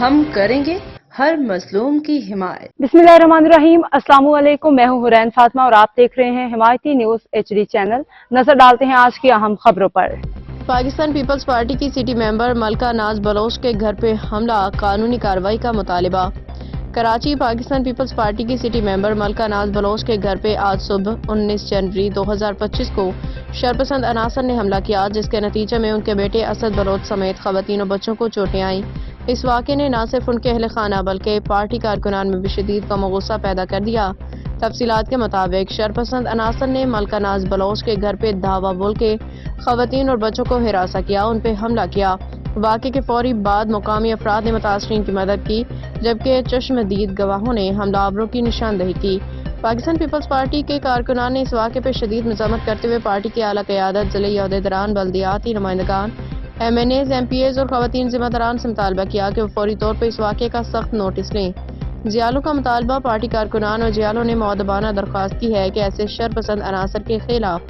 ہم کریں گے ہر مظلوم کی حمایت۔ बिस्मिल्लाहिर्रहमानिर्रहीम। अस्सलाम वालेकुम। मैं हूं हुरैन फातिमा और आप देख रहे हैं हिमायती न्यूज HD चैनल। नजर डालते हैं आज की अहम खबरों पर। पाकिस्तान पीपल्स पार्टी की सिटी मेंबर मलका नाज बलोच के घर पे हमला, कानूनी कार्रवाई का मुतालिबा। कराची पाकिस्तान पीपल्स पार्टी की सिटी मेंबर मलका नाज बलोच के घर पे आज सुबह 19 जनवरी 2025 को शरपसंद अनासर ने हमला किया, जिसके नतीजे में उनके बेटे असद बलोच समेत खवातीन और बच्चों को चोटें आईं। इस वाक़े ने न सिर्फ उनके अहल खाना बल्कि पार्टी कारकुनान में भी शदीद गम और गुस्सा पैदा कर दिया। तफसीलात के मुताबिक शरपसंद अनासर ने मलका नाज बलोच के घर पे धावा बोल के खवातीन और बच्चों को हिरासा किया, उन पे हमला किया। वाक़े के फौरी बाद मुकामी अफराद ने मुतासरीन की मदद की, जबकि चश्मदीद गवाहों ने हमलावरों की निशानदही की। पाकिस्तान पीपल्स पार्टी के कारकुनान ने इस वाक़े पर शदीद मज़म्मत करते हुए पार्टी की आला क़यादत, ज़िले अहदेदारान, बल्दियाती नुमाइंदगान, MNAs, MPAs और खवातीन ज़िम्मेदारान से मुतालबा किया कि वो फौरी तौर पर इस वाक़े का सख्त नोटिस लें। जियालों का मुतालबा, पार्टी कारकुनान और जियालों ने मुअद्दबाना दरख्वास्त की है कि ऐसे शरपसंद अनासर के खिलाफ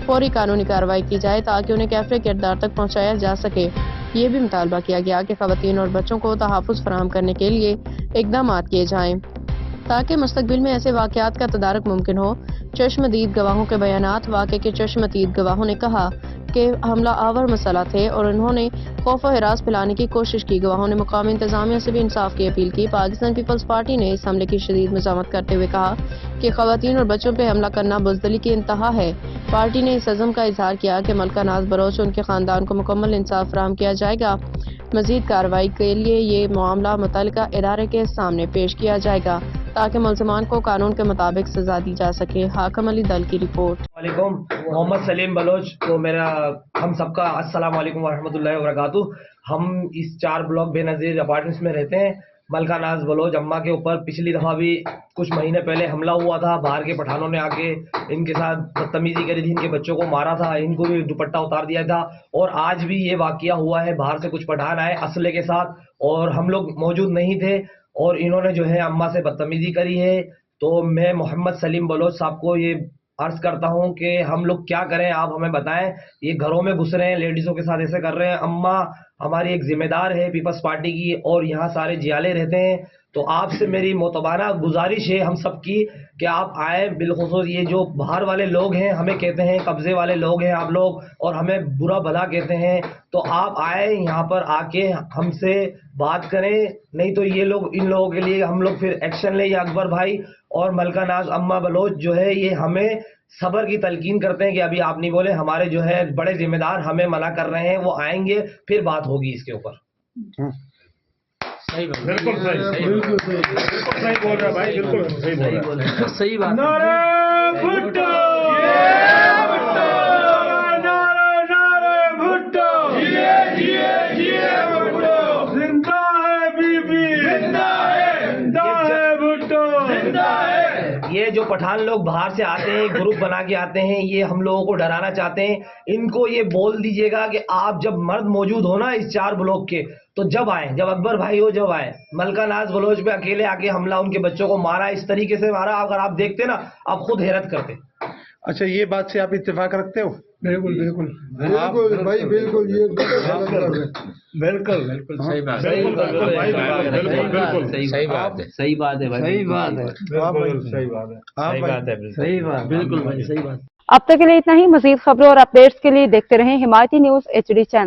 फौरी कानूनी कार्रवाई की जाए ताकि उन्हें कैफरे किरदार तक पहुँचाया जा सके। ये भी मुतालबा किया गया कि खवातीन और बच्चों को तहफ़्फ़ुज़ फराहम करने के लिए इक़दाम किए जाएँ ताकि मुस्तक़बिल में ऐसे वाक़यात का तदारुक मुमकिन हो। चश्मदीद गवाहों के बयानात। वाक़े के चश्मदीद गवाहों ने कहा कि हमला आवर मसला थे और उन्होंने खौफ और हिरास फैलाने की कोशिश की। गवाहों ने मुकामी इंतज़ामिया से भी इंसाफ की अपील की। पाकिस्तान पीपल्स पार्टी ने इस हमले की शदीद मज़म्मत करते हुए कहा कि खवातीन और बच्चों पर हमला करना बुज़दिली की इंतहा है। पार्टी ने इस अज़म का इजहार किया कि मलका नाज बलोच और उनके ख़ानदान को मुकम्मल इंसाफ फराहम किया जाएगा। मज़ीद कार्रवाई के लिए ये मामला मुतल्लिका इदारे के सामने पेश किया जाएगा ताकि मुल्ज़िमान को कानून के मुताबिक सजा दी जा सके। हाकम अली दल की रिपोर्ट। वालेकुम, मोहम्मद सलीम बलोच को मेरा हम सबका अस्सलाम वालेकुम वरहमतुल्लाहि वबरकातुह। हम इस 4 ब्लॉक बेनज़ीर अपार्टमेंट्स में रहते हैं। मलका नाज बलोच अम्मा के ऊपर पिछली दफ़ा भी कुछ महीने पहले हमला हुआ था। बाहर के पठानों ने आके इनके साथ बदतमीजी करी थी, इनके बच्चों को मारा था, इनको भी दुपट्टा उतार दिया था। और आज भी ये वाक़या हुआ है, बाहर से कुछ पठान आए असले के साथ और हम लोग मौजूद नहीं थे और इन्होंने जो है अम्मा से बदतमीजी करी है। तो मैं मोहम्मद सलीम बलोच साहब को ये अर्ज करता हूँ कि हम लोग क्या करें, आप हमें बताएं। ये घरों में घुस रहे हैं, लेडीज़ों के साथ ऐसे कर रहे हैं। अम्मा हमारी एक जिम्मेदार है पीपल्स पार्टी की और यहाँ सारे जियाले रहते हैं। तो आपसे मेरी मोतबाना गुजारिश है हम सब की कि आप आए। बिलखुसूस ये जो बाहर वाले लोग हैं हमें कहते हैं कब्ज़े वाले लोग हैं आप लोग और हमें बुरा भला कहते हैं, तो आप आए यहाँ पर आके हमसे बात करें। नहीं तो ये लोग, इन लोगों के लिए हम लोग फिर एक्शन लें। या अकबर भाई और मलका नाज अम्मा बलोच जो है ये हमें सब्र की तलकीन करते हैं कि अभी आप नहीं बोले, हमारे जो है बड़े जिम्मेदार हमें मना कर रहे हैं, वो आएंगे फिर बात होगी इसके ऊपर। सही बात, बिल्कुल सही, बिल्कुल सही बोल रहा है भाई, बिल्कुल सही बोल रहा है, सही बात। नारे भुट्टो, भुट्टो, नारे भुट्टो, जिए भुट्टो, जिंदा है बीबी, जिंदा है भुट्टो, जिंदा है। ये जो पठान लोग बाहर से आते हैं, ग्रुप बना के आते हैं, ये हम लोगों को डराना चाहते हैं। इनको ये बोल दीजिएगा कि आप जब मर्द मौजूद हो ना इस 4 ब्लॉक के, तो जब आए, जब अकबर भाई हो जब आए। मलका नाज बलोच पे अकेले आके हमला, उनके बच्चों को मारा, इस तरीके से मारा, अगर आप देखते ना आप खुद हैरत करते। अच्छा, ये बात से आप इत्तेफाक रखते हो? बिल्कुल बिल्कुल बिल्कुल भाई, बिल्कुल ये बिल्कुल बिल्कुल सही बात है, सही बात है, सही बात है भाई, सही बात है, सही बात है, सही बात, बिल्कुल भाई, सही बात। अब तक के लिए इतना ही। मजीद खबरों और अपडेट्स के लिए देखते रहें हिमायती न्यूज HD चैनल।